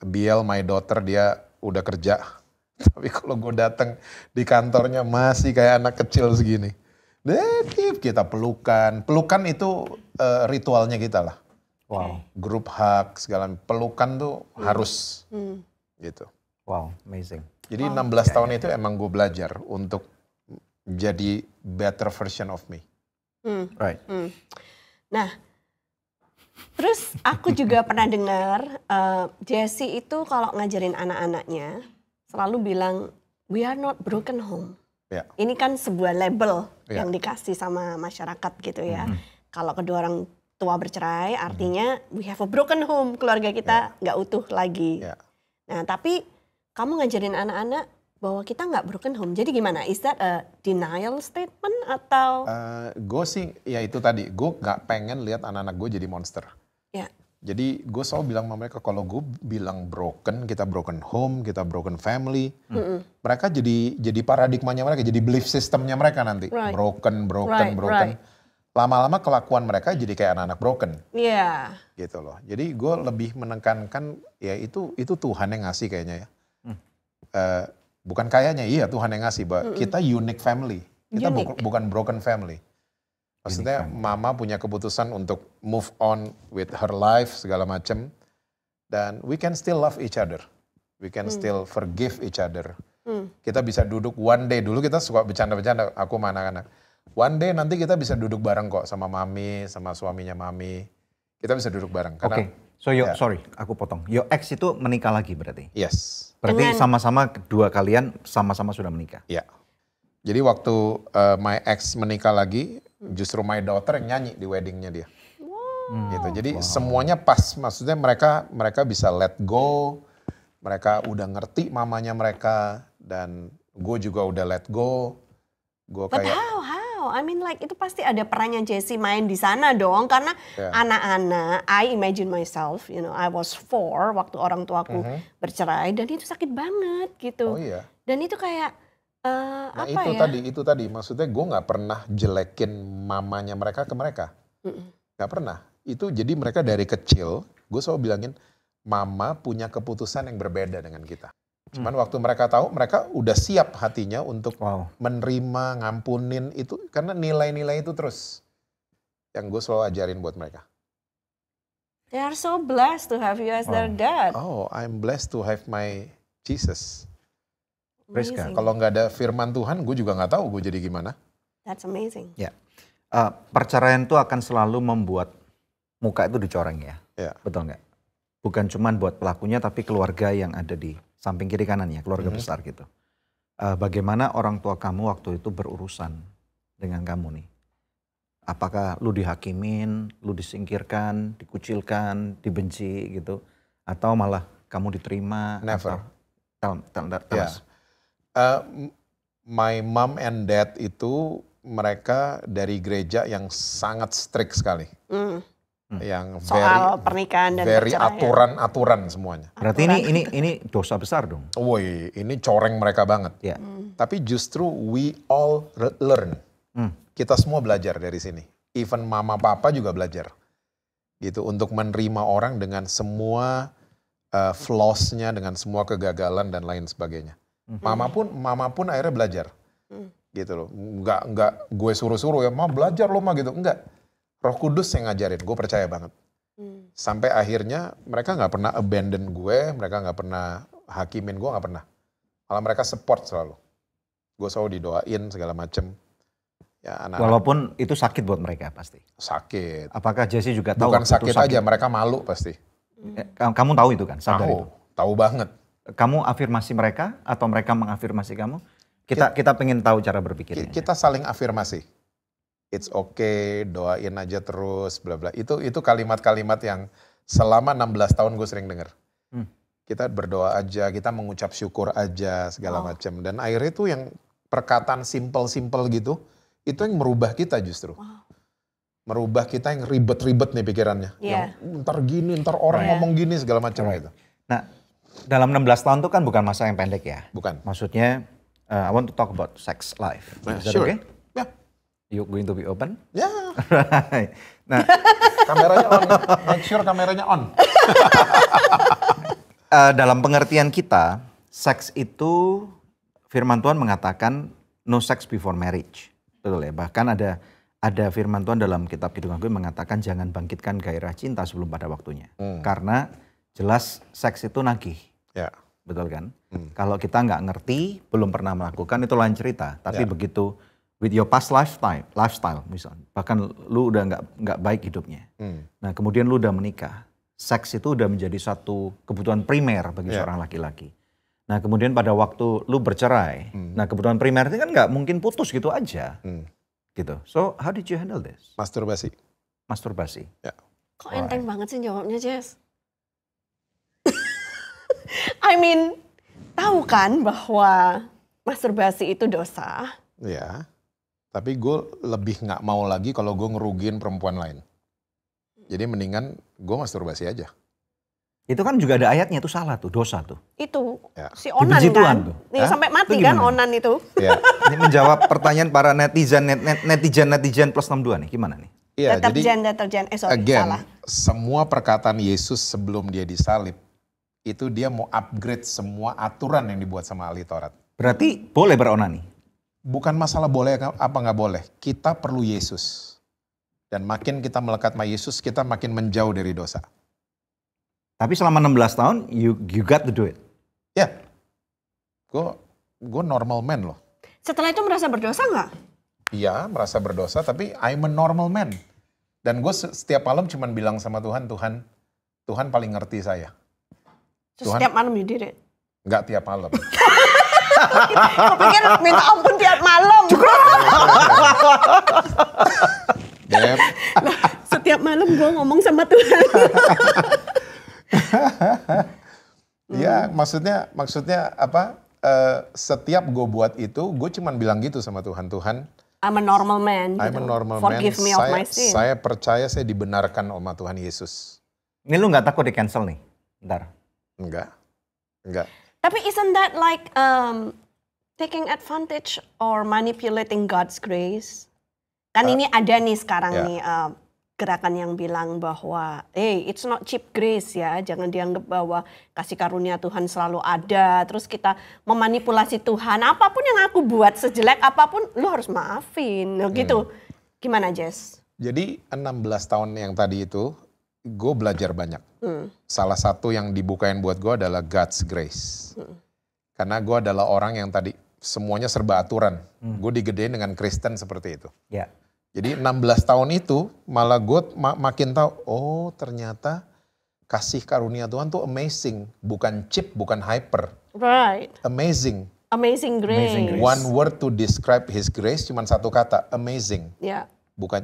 Biel, my daughter, dia udah kerja. Tapi kalau gue datang di kantornya masih kayak anak kecil segini. Kita pelukan. Pelukan itu ritualnya kita lah. Wow. Grup hug, segala pelukan tuh harus gitu. Wow, amazing. Jadi 16 tahun itu emang gue belajar untuk jadi better version of me. Right. Nah, terus aku juga pernah dengar Jesse itu kalau ngajarin anak-anaknya selalu bilang we are not broken home. Ini kan sebuah label yang dikasih sama masyarakat gitu ya. Kalau kedua orang tua bercerai artinya we have a broken home, keluarga kita nggak utuh lagi. Nah tapi kamu ngajarin anak-anak bahwa kita nggak broken home, jadi gimana? Is that a denial statement atau? Gue sih ya itu tadi, gue nggak pengen lihat anak-anak gue jadi monster. Jadi gue selalu bilang sama mereka kalau gue bilang broken, kita broken home, kita broken family, mereka jadi paradigmanya mereka, jadi belief systemnya mereka nanti broken. Lama-lama kelakuan mereka jadi kayak anak-anak broken. Gitu loh. Jadi gue lebih menekankan ya itu Tuhan yang ngasih kayaknya ya. Bukan kayaknya, iya Tuhan yang ngasih. Kita unique family. Kita bukan broken family. Maksudnya mama punya keputusan untuk move on with her life segala macam. Dan we can still love each other. We can still forgive each other. Kita bisa duduk one day, dulu kita suka bercanda-bercanda aku sama anak-anak. One day nanti kita bisa duduk bareng kok sama mami, sama suaminya mami. Kita bisa duduk bareng. Oke, sorry aku potong. Your ex itu menikah lagi berarti? Yes. Berarti sama-sama kedua kalian sama-sama sudah menikah? Iya. Jadi waktu my ex menikah lagi, justru my daughter yang nyanyi di weddingnya dia. Gitu. Jadi semuanya pas, maksudnya mereka bisa let go, mereka udah ngerti mamanya mereka, dan gue juga udah let go. Gue kayak how? I mean like itu pasti ada perannya Jesse main di sana dong, karena anak-anak, I imagine myself, I was 4 waktu orang tuaku bercerai dan itu sakit banget gitu. Dan itu kayak itu tadi maksudnya gue nggak pernah jelekin mamanya mereka ke mereka, nggak pernah. Itu jadi mereka dari kecil gue selalu bilangin mama punya keputusan yang berbeda dengan kita. Cuman waktu mereka tahu, mereka udah siap hatinya untuk menerima, ngampunin itu. Karena nilai-nilai itu terus yang gue selalu ajarin buat mereka. They are so blessed to have you as their dad. Oh, I'm blessed to have my Jesus. Amazing. Kalau nggak ada firman Tuhan, gue juga nggak tahu gue jadi gimana. That's amazing. Ya, perceraian itu akan selalu membuat muka itu dicoreng ya, betul nggak? Bukan cuman buat pelakunya tapi keluarga yang ada di samping kiri kanannya, keluarga besar gitu. Bagaimana orang tua kamu waktu itu berurusan dengan kamu nih? Apakah lu dihakimin, lu disingkirkan, dikucilkan, dibenci gitu? Atau malah kamu diterima? Never. Tell us. My mom and dad itu mereka dari gereja yang sangat strict sekali. Yang soal pernikahan dan very perceraian. aturan semuanya. Berarti ini dosa besar dong. Woi, ini coreng mereka banget. Ya. Tapi justru we all learn. Kita semua belajar dari sini. Even mama papa juga belajar. Gitu, untuk menerima orang dengan semua flaws-nya, dengan semua kegagalan dan lain sebagainya. Mama pun akhirnya belajar. Gitu loh. Enggak gue suruh-suruh ya, "Ma belajar lo, Ma," gitu. Enggak. Roh Kudus yang ngajarin, gue percaya banget. Sampai akhirnya mereka nggak pernah abandon gue, mereka nggak pernah hakimin gue, nggak pernah. Malah mereka support selalu. Gue selalu didoain segala macem. Ya, walaupun itu sakit buat mereka pasti. Sakit. Apakah Jesse juga tahu? Bukan sakit aja, mereka malu pasti. Kamu tahu itu kan? Sadar itu? Tahu banget. Kamu afirmasi mereka atau mereka mengafirmasi kamu? Kita pengen tahu cara berpikirnya. Kita saling afirmasi. It's okay, doain aja terus, bla bla. Itu kalimat-kalimat yang selama 16 tahun gue sering dengar. Kita berdoa aja, kita mengucap syukur aja, segala macam. Dan akhirnya itu yang perkataan simple-simple gitu, itu yang merubah kita justru. Merubah kita yang ribet-ribet nih pikirannya. Yang ntar gini, ntar orang ngomong gini, segala macam gitu. Nah, dalam 16 tahun itu kan bukan masa yang pendek ya? Bukan. Maksudnya, I want to talk about sex life. Is that Sure. okay? Yeah. You going to be open? Ya. Right. Nah, Kameranya on. Make sure kameranya on. Dalam pengertian kita, seks itu firman Tuhan mengatakan no sex before marriage. Betul ya? Bahkan ada firman Tuhan dalam kitab Kidung Agung mengatakan jangan bangkitkan gairah cinta sebelum pada waktunya. Karena jelas seks itu nagih. Ya. Betul kan? Kalau kita nggak ngerti, belum pernah melakukan itu lain cerita. Tapi begitu with your past lifestyle misalnya, bahkan lu udah nggak baik hidupnya. Nah kemudian lu udah menikah, seks itu udah menjadi satu kebutuhan primer bagi seorang laki-laki. Nah kemudian pada waktu lu bercerai, nah kebutuhan primer itu kan nggak mungkin putus gitu aja. Gitu. So how did you handle this? Masturbasi. Masturbasi. Ya. Kok enteng banget sih jawabnya, Jess? I mean, tahu kan bahwa masturbasi itu dosa. Ya. Tapi gue lebih nggak mau lagi kalau gue ngerugiin perempuan lain. Jadi mendingan gue masturbasi aja. Itu kan juga ada ayatnya, itu salah tuh, dosa tuh. Itu Ya. si Onan Dibenci kan. Tuhan tuh. Nih, sampai mati Itu kan gimana? Onan itu. Ya. Ini menjawab pertanyaan para netizen plus 62 nih, gimana nih? Iya, jadi Deterjen, again, salah. semua perkataan Yesus sebelum dia disalib, itu dia mau upgrade semua aturan yang dibuat sama ahli Taurat. Berarti boleh beronani? Bukan masalah boleh apa nggak boleh, kita perlu Yesus. Dan makin kita melekat sama Yesus, kita makin menjauh dari dosa. Tapi selama 16 tahun, you got to do it. Ya, gue normal man loh. Setelah itu merasa berdosa nggak? Iya, merasa berdosa, tapi I'm a normal man. Dan gue setiap malam cuman bilang sama Tuhan, Tuhan paling ngerti saya. Terus Tuhan- setiap malam you did it? Nggak tiap malam. Aku pikir minta ampun tiap malam. Dep, Setiap malam gue ngomong sama Tuhan. ya maksudnya apa? Setiap gue buat itu, gue cuman bilang gitu sama Tuhan, I'm a normal man. I'm a gitu. normal Forgive man. me of my sin. Saya percaya saya dibenarkan sama Tuhan Yesus. Ini lu gak takut di cancel nih? Ntar. Enggak. Tapi isn't that like taking advantage or manipulating God's grace? Kan ini ada nih sekarang ya. nih gerakan yang bilang bahwa, it's not cheap grace ya, jangan dianggap bahwa kasih karunia Tuhan selalu ada, terus kita memanipulasi Tuhan, apapun yang aku buat sejelek apapun, lu harus maafin, gitu. Gimana Jess? Jadi 16 tahun yang tadi itu, gue belajar banyak. Salah satu yang dibukain buat gue adalah God's grace. Karena gue adalah orang yang tadi semuanya serba aturan. Gue digedein dengan Kristen seperti itu. Ya. Jadi 16 tahun itu malah gue makin tahu, oh ternyata kasih karunia Tuhan tuh amazing, bukan cheap, bukan hyper. Right. Amazing. Amazing grace. One word to describe His grace, cuma satu kata, amazing. Ya. Bukan.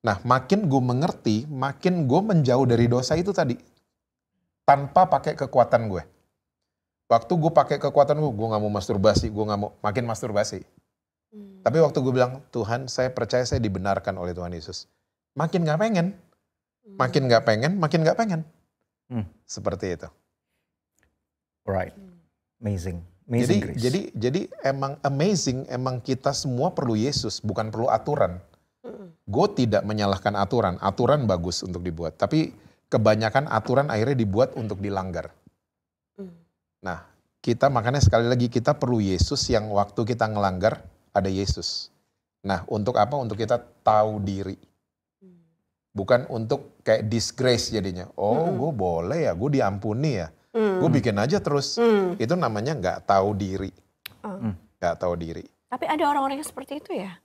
Nah, makin gue mengerti, makin gue menjauh dari dosa itu tadi, tanpa pakai kekuatan gue. Waktu gue pakai kekuatan gue nggak mau masturbasi, gue nggak mau makin masturbasi. Tapi waktu gue bilang, Tuhan, saya percaya saya dibenarkan oleh Tuhan Yesus. Makin nggak pengen, makin nggak pengen, makin nggak pengen. Seperti itu. Right. Amazing. Amazing grace. Jadi emang amazing, emang kita semua perlu Yesus, bukan perlu aturan. Gue tidak menyalahkan aturan, aturan bagus untuk dibuat. Tapi kebanyakan aturan akhirnya dibuat untuk dilanggar. Nah, kita makanya sekali lagi kita perlu Yesus yang waktu kita ngelanggar, ada Yesus. Nah, untuk apa? Untuk kita tahu diri. Bukan untuk kayak disgrace jadinya. Oh, gue boleh ya, gue diampuni ya. Gue bikin aja terus. Itu namanya nggak tahu diri. Nggak tahu diri. Tapi ada orang-orang yang seperti itu ya?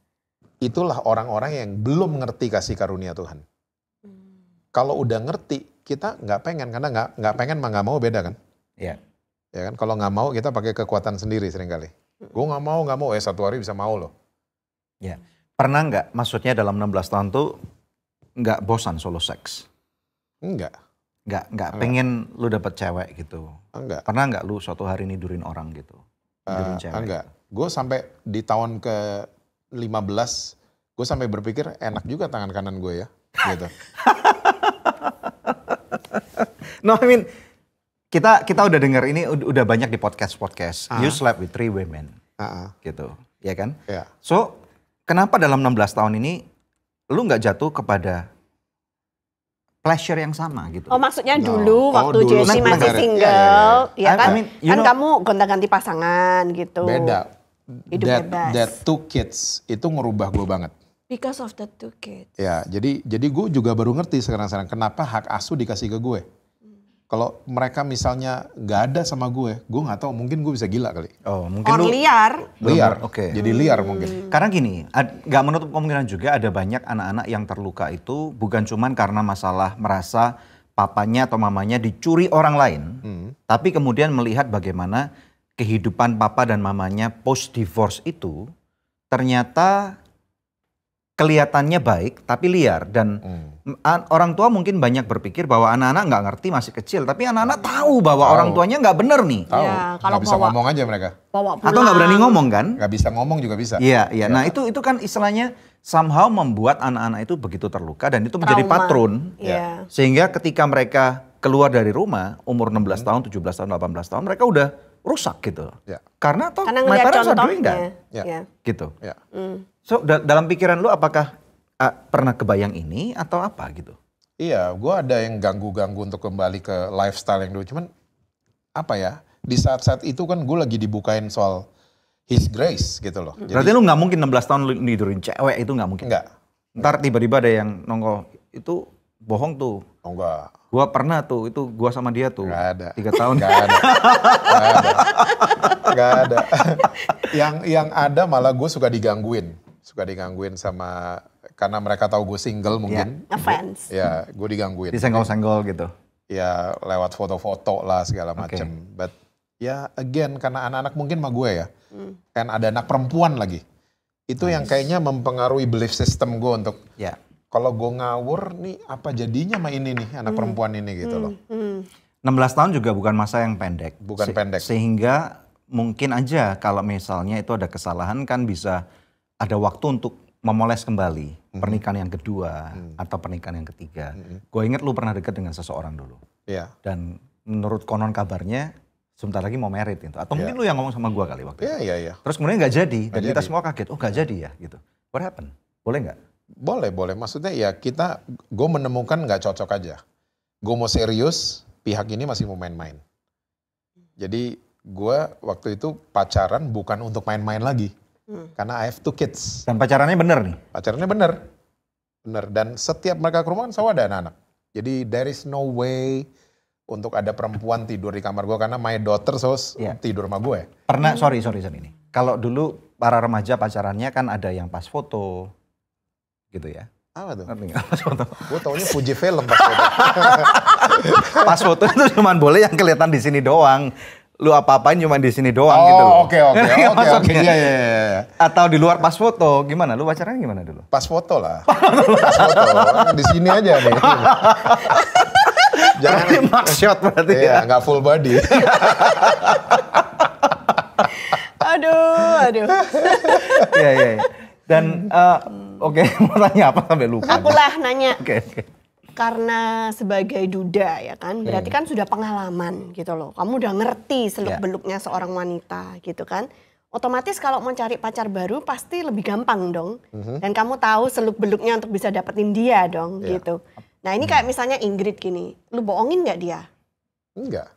Itulah orang-orang yang belum ngerti kasih karunia Tuhan. Kalau udah ngerti, kita nggak pengen. Karena nggak pengen mah nggak mau beda kan? Iya. Ya kan? Kalau nggak mau kita pakai kekuatan sendiri seringkali. Gue nggak mau. Satu hari bisa mau loh. Ya. Pernah nggak, maksudnya dalam 16 tahun tuh nggak bosan solo seks? Enggak. Nggak pengen lu dapet cewek gitu? Enggak. Pernah nggak lu suatu hari nidurin orang gitu? Nidurin cewek? Enggak. Gue sampai di tahun ke-15, gue sampai berpikir enak juga tangan kanan gue ya. Gitu. No, I mean, kita udah denger ini udah banyak di podcast. You slept with 3 women. Gitu, ya kan? Yeah. So, kenapa dalam 16 tahun ini lu nggak jatuh kepada pleasure yang sama gitu? Oh, maksudnya dulu waktu dulu Jesse masih single, ya kan? I mean, you know, kamu gonta-ganti pasangan gitu. Beda. Hidup bebas. That 2 kids itu ngerubah gue banget. Because of the 2 kids. Ya, jadi gue juga baru ngerti sekarang kenapa hak asuh dikasih ke gue. Kalau mereka misalnya nggak ada sama gue nggak tahu, mungkin gue bisa gila kali. Oh, mungkin Or liar. Liar, Oke. Jadi liar mungkin. Karena gini, nggak menutup kemungkinan juga ada banyak anak-anak yang terluka itu bukan cuman karena masalah merasa papanya atau mamanya dicuri orang lain, tapi kemudian melihat bagaimana kehidupan papa dan mamanya post divorce itu ternyata kelihatannya baik tapi liar, dan orang tua mungkin banyak berpikir bahwa anak-anak nggak ngerti, masih kecil, tapi anak-anak tahu bahwa orang tuanya nggak bener nih. Tahu, Ya, kalau nggak bisa ngomong aja mereka. Bawa pulang. Atau nggak berani ngomong kan? Nggak bisa ngomong juga bisa. Iya. Nah itu kan istilahnya somehow membuat anak-anak itu begitu terluka dan itu menjadi Trauma. patron. Iya. Sehingga ketika mereka keluar dari rumah umur 16 tahun, 17 tahun, 18 tahun, mereka udah rusak gitu. Ya. Karena Karena my ngeliat parents are doing contohnya. that. Ya. Ya. Gitu. Ya. So dalam pikiran lu apakah pernah kebayang ini atau apa gitu? Iya, gue ada yang ganggu-ganggu untuk kembali ke lifestyle yang dulu. Cuman apa ya, di saat-saat itu kan gue lagi dibukain soal His grace gitu loh. Jadi, Berarti lu nggak mungkin 16 tahun lu nidurin cewek, itu nggak mungkin? enggak. Ntar tiba-tiba ada yang nongol, itu bohong tuh. Oh, enggak. Gua pernah tuh, itu gua sama dia tuh. Nggak ada. 3 tahun. Nggak ada. Nggak ada. Yang ada malah gue suka digangguin sama, karena mereka tahu gue single mungkin. Ngefans. Ya, gue digangguin. Disenggol-senggol gitu. Ya lewat foto-foto lah segala macem. But ya again karena anak-anak mungkin sama gue ya. Kan ada anak perempuan lagi. Itu yang kayaknya mempengaruhi belief system gue untuk kalau gue ngawur nih apa jadinya sama ini nih anak perempuan ini gitu loh. 16 tahun juga bukan masa yang pendek. Bukan pendek. Sehingga mungkin aja kalau misalnya itu ada kesalahan kan bisa ada waktu untuk memoles kembali pernikahan yang kedua atau pernikahan yang ketiga. Gue inget lu pernah deket dengan seseorang dulu. Iya. Dan menurut konon kabarnya sebentar lagi mau married itu. Atau mungkin lu yang ngomong sama gue kali waktu itu. Iya. Terus kemudian gak jadi. Dan Nggak kita jadi. semua kaget. Oh gak jadi ya gitu. What happened? Boleh gak? Boleh. Maksudnya ya gue menemukan nggak cocok aja. Gue mau serius, pihak ini masih mau main-main. Jadi gue waktu itu pacaran bukan untuk main-main lagi. Karena I have 2 kids. Dan pacarannya bener nih? Pacarannya bener. Dan setiap mereka ke rumah kan selalu ada anak-anak. Jadi there is no way untuk ada perempuan tidur di kamar gue. Karena my daughter tidur sama gue. Pernah, sorry ini. Kalau dulu para remaja pacarannya kan ada yang pas foto gitu ya. Apa tuh? Ngerti nggak? Pas foto. Gue taunya Fuji Film pas foto. Pas foto itu cuma boleh yang kelihatan di sini doang. Lu apa-apain cuma di sini doang gitu loh. Oke. Iya. Atau di luar pas foto, gimana? Lu pacaran gimana dulu? Pas foto lah. Pas foto. Di sini aja nih. Jangan mugshot berarti ya. ya. Nggak full body. Aduh. Iya. Dan oke, mau tanya apa sampai lupa. Akulah nanya. Oke. Karena sebagai duda ya kan, berarti kan sudah pengalaman gitu loh. Kamu udah ngerti seluk-beluknya seorang wanita gitu kan. Otomatis kalau mau cari pacar baru pasti lebih gampang dong. Dan kamu tahu seluk-beluknya untuk bisa dapetin dia dong gitu. Nah ini kayak misalnya Ingrid gini, lu bohongin gak dia? Enggak.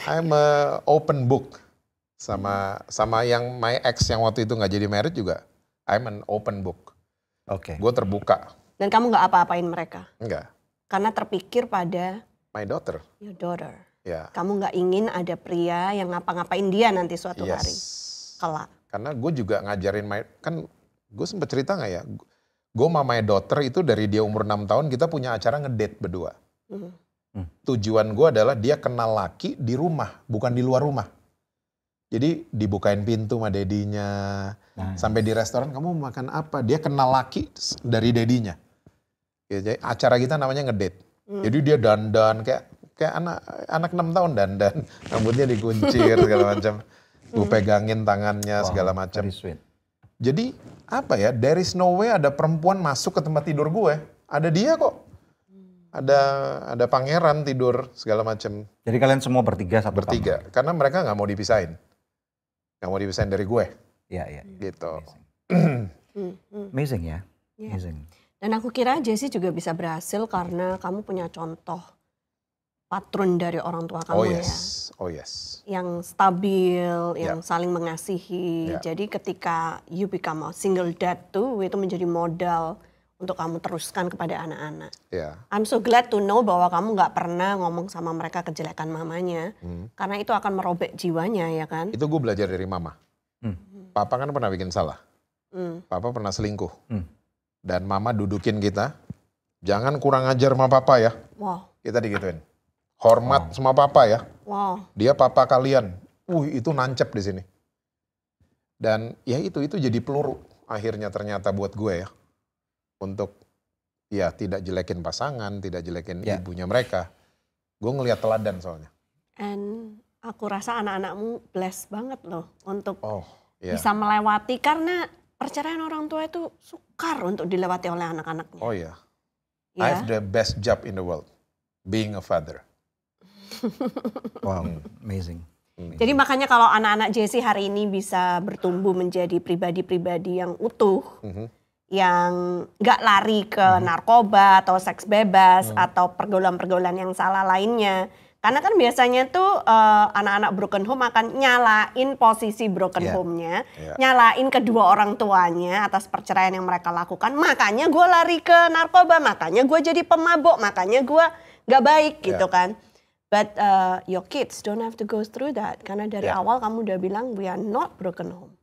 I'm a open book. Sama yang my ex yang waktu itu nggak jadi married juga. I'm an open book. Oke. Gue terbuka. Dan kamu nggak apa-apain mereka? Enggak. Karena terpikir pada My daughter. your daughter. Ya. Kamu nggak ingin ada pria yang ngapa-ngapain dia nanti suatu hari. Kelak. Karena gue juga ngajarin kan gue sempet cerita nggak ya? Gue sama my daughter itu dari dia umur 6 tahun kita punya acara ngedate berdua. Tujuan gue adalah dia kenal laki di rumah, bukan di luar rumah. Jadi dibukain pintu sama dedinya. Sampai di restoran kamu makan apa? Dia kenal laki dari dedinya. Jadi acara kita namanya ngedate. Jadi dia dandan kayak anak 6 tahun dandan. Rambutnya dikuncir segala macam. Gue pegangin tangannya segala macam. Jadi apa ya? There is no way ada perempuan masuk ke tempat tidur gue. Ada dia kok. Ada pangeran tidur segala macam. Jadi kalian semua bertiga satu kamar? Karena mereka nggak mau dipisahin. Nggak mau dipisahin dari gue. Iya. Gitu. Amazing ya. Amazing. Dan aku kira Jessie juga bisa berhasil karena kamu punya contoh patron dari orang tua kamu ya. Oh yes. Yang stabil, yang saling mengasihi. Jadi ketika you become a single dad tuh, itu menjadi modal untuk kamu teruskan kepada anak-anak. I'm so glad to know bahwa kamu nggak pernah ngomong sama mereka kejelekan mamanya. Karena itu akan merobek jiwanya ya kan. Itu gue belajar dari mama. Papa kan pernah bikin salah. Papa pernah selingkuh. Dan mama dudukin kita. Jangan kurang ajar sama papa ya. Kita digituin. Hormat sama papa ya. Dia papa kalian. Itu nancep di sini. Dan ya itu jadi peluru akhirnya ternyata buat gue ya. Untuk ya tidak jelekin pasangan, tidak jelekin ibunya mereka. Gue ngelihat teladan soalnya. And aku rasa anak-anakmu blessed banget loh untuk bisa melewati, karena perceraian orang tua itu sukar untuk dilewati oleh anak-anaknya. Oh iya. I have the best job in the world, being a father. Wow, amazing. Jadi makanya kalau anak-anak Jessie hari ini bisa bertumbuh menjadi pribadi-pribadi yang utuh, yang gak lari ke narkoba atau seks bebas atau pergaulan-pergaulan yang salah lainnya. Karena kan biasanya tuh anak-anak broken home akan nyalain posisi broken home-nya, nyalain kedua orang tuanya atas perceraian yang mereka lakukan. Makanya gue lari ke narkoba, makanya gue jadi pemabuk, makanya gue gak baik gitu kan. But your kids don't have to go through that. Karena dari awal kamu udah bilang we are not broken home.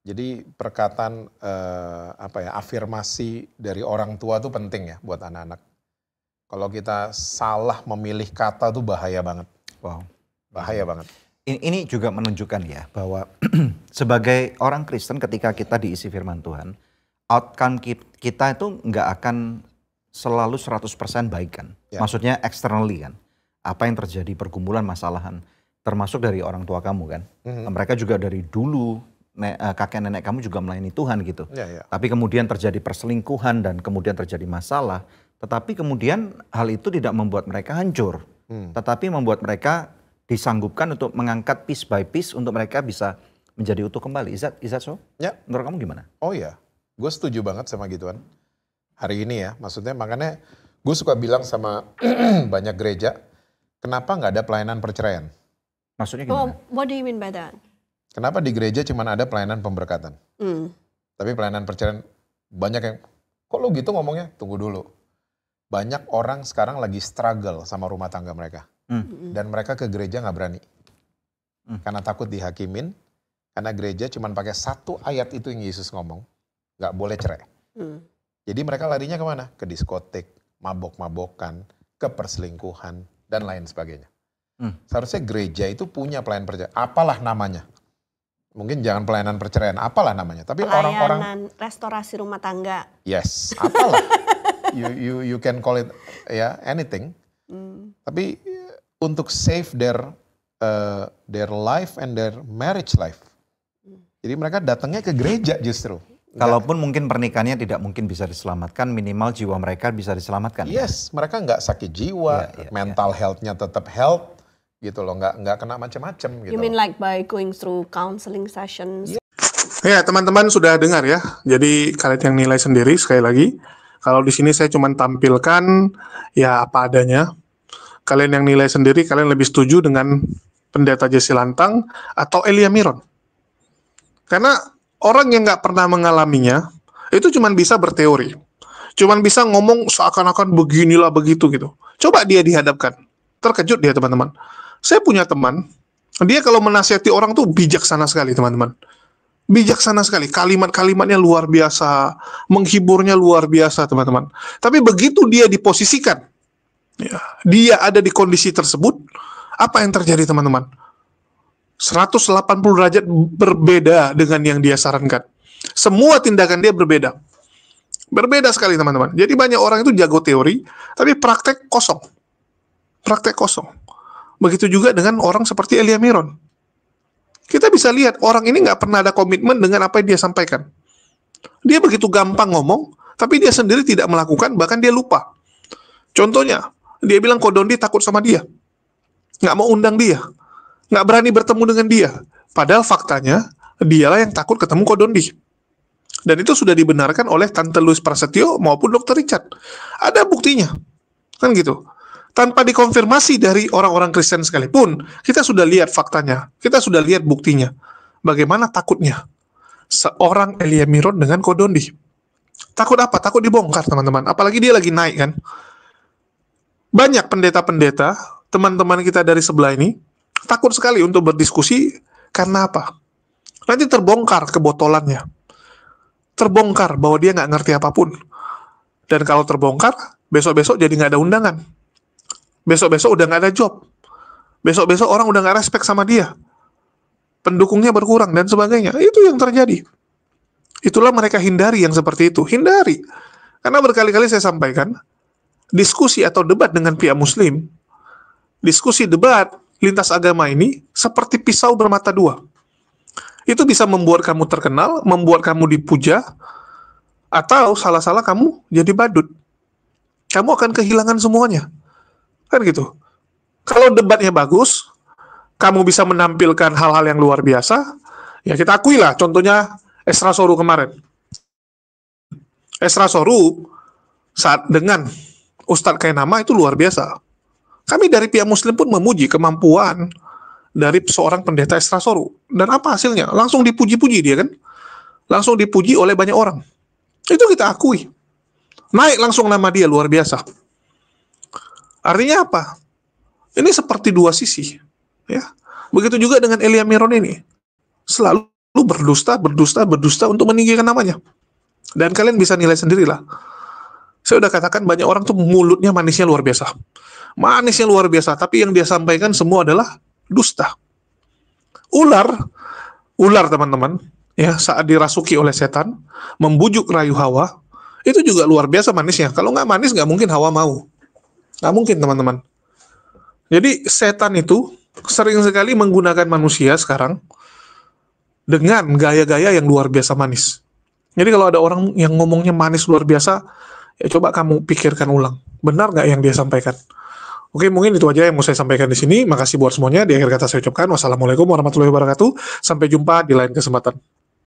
Jadi perkataan afirmasi dari orang tua tuh penting ya buat anak-anak. Kalau kita salah memilih kata tuh bahaya banget. Wow, bahaya banget. Ini juga menunjukkan ya bahwa sebagai orang Kristen ketika kita diisi firman Tuhan, outcome kita itu nggak akan selalu 100% baik kan. Maksudnya externally kan. Apa yang terjadi, pergumulan, masalahan, termasuk dari orang tua kamu kan. Mereka juga dari dulu kakek nenek kamu juga melayani Tuhan gitu. Tapi kemudian terjadi perselingkuhan dan kemudian terjadi masalah. Tetapi kemudian hal itu tidak membuat mereka hancur. Tetapi membuat mereka disanggupkan untuk mengangkat piece by piece untuk mereka bisa menjadi utuh kembali. Is that so? Ya. Menurut kamu gimana? Oh iya, gue setuju banget sama gituan. Hari ini ya, maksudnya makanya gue suka bilang sama banyak gereja, kenapa nggak ada pelayanan perceraian? Maksudnya gimana? What do you mean by that? Kenapa di gereja cuma ada pelayanan pemberkatan? Tapi pelayanan perceraian banyak yang, kok lo gitu ngomongnya? Tunggu dulu. Banyak orang sekarang lagi struggle sama rumah tangga mereka. Dan mereka ke gereja nggak berani. Karena takut dihakimin. Karena gereja cuma pakai satu ayat itu yang Yesus ngomong. Nggak boleh cerai. Jadi mereka larinya kemana? Ke diskotik, mabok-mabokan, ke perselingkuhan, dan lain sebagainya. Seharusnya gereja itu punya pelayanan perceraian. Apalah namanya? Mungkin jangan pelayanan perceraian, apalah namanya. Tapi orang-orang restorasi rumah tangga. Yes, apalah. you can call it anything. Tapi untuk save their life and their marriage life. Jadi mereka datangnya ke gereja justru. Kalaupun mungkin pernikahannya tidak mungkin bisa diselamatkan, minimal jiwa mereka bisa diselamatkan. Yes, mereka nggak sakit jiwa, mental health-nya tetap health, gitu loh, nggak kena macam-macam. Gitu. You mean like by going through counseling sessions? Ya, teman-teman sudah dengar ya. Jadi kalian yang nilai sendiri sekali lagi. Kalau di sini saya cuma tampilkan ya apa adanya. Kalian yang nilai sendiri, kalian lebih setuju dengan Pendeta Jesse Lantang atau Elia Miron? Karena orang yang nggak pernah mengalaminya, itu cuma bisa berteori. Cuma bisa ngomong seakan-akan beginilah begitu gitu. Coba dia dihadapkan. Terkejut dia teman-teman. Saya punya teman, dia kalau menasihati orang tuh bijaksana sekali teman-teman. Bijaksana sekali. Kalimat-kalimatnya luar biasa. Menghiburnya luar biasa teman-teman. Tapi begitu dia diposisikan, ya, dia ada di kondisi tersebut, apa yang terjadi teman-teman? 180 derajat berbeda dengan yang dia sarankan. Semua tindakan dia berbeda. Berbeda sekali teman-teman. Jadi banyak orang itu jago teori, tapi praktek kosong. Praktek kosong. Begitu juga dengan orang seperti Elia Miron. Kita bisa lihat orang ini nggak pernah ada komitmen dengan apa yang dia sampaikan. Dia begitu gampang ngomong, tapi dia sendiri tidak melakukan, bahkan dia lupa. Contohnya, dia bilang Kodondi takut sama dia. Nggak mau undang dia. Nggak berani bertemu dengan dia. Padahal faktanya, dialah yang takut ketemu Kodondi. Dan itu sudah dibenarkan oleh Tante Louis Prasetyo maupun Dr. Richard. Ada buktinya. Kan gitu. Tanpa dikonfirmasi dari orang-orang Kristen sekalipun, kita sudah lihat faktanya. Kita sudah lihat buktinya. Bagaimana takutnya seorang Elia Miron dengan Kodondi. Takut apa? Takut dibongkar, teman-teman. Apalagi dia lagi naik, kan? Banyak pendeta-pendeta, teman-teman kita dari sebelah ini, takut sekali untuk berdiskusi. Karena apa? Nanti terbongkar kebotolannya. Terbongkar bahwa dia nggak ngerti apapun. Dan kalau terbongkar, besok-besok jadi nggak ada undangan. Besok-besok udah nggak ada job. Besok-besok orang udah nggak respect sama dia. Pendukungnya berkurang dan sebagainya. Itu yang terjadi. Itulah mereka hindari yang seperti itu. Hindari. Karena berkali-kali saya sampaikan, diskusi atau debat dengan pihak muslim, diskusi debat lintas agama ini seperti pisau bermata dua. Itu bisa membuat kamu terkenal, membuat kamu dipuja, atau salah-salah kamu jadi badut. Kamu akan kehilangan semuanya. Kan gitu. Kalau debatnya bagus, kamu bisa menampilkan hal-hal yang luar biasa, ya kita akui lah, contohnya Esra Soru kemarin. Esra Soru saat dengan Ustadz Kainama itu luar biasa. Kami dari pihak muslim pun memuji kemampuan dari seorang pendeta Esra Soru. Dan apa hasilnya? Langsung dipuji-puji dia kan. Langsung dipuji oleh banyak orang. Itu kita akui. Naik langsung nama dia, luar biasa. Artinya apa? Ini seperti dua sisi. Ya. Begitu juga dengan Elia Miron ini. Selalu berdusta untuk meninggikan namanya. Dan kalian bisa nilai sendirilah. Saya udah katakan banyak orang tuh mulutnya manisnya luar biasa. Manisnya luar biasa, tapi yang dia sampaikan semua adalah dusta. Ular teman-teman, ya saat dirasuki oleh setan, membujuk rayu Hawa, itu juga luar biasa manisnya. Kalau nggak manis, nggak mungkin Hawa mau. Nggak mungkin teman-teman. Jadi setan itu sering sekali menggunakan manusia sekarang dengan gaya-gaya yang luar biasa manis. Jadi kalau ada orang yang ngomongnya manis luar biasa, ya coba kamu pikirkan ulang. Benar nggak yang dia sampaikan? Oke, mungkin itu aja yang mau saya sampaikan di sini. Makasih buat semuanya. Di akhir kata saya ucapkan wassalamualaikum warahmatullahi wabarakatuh. Sampai jumpa di lain kesempatan.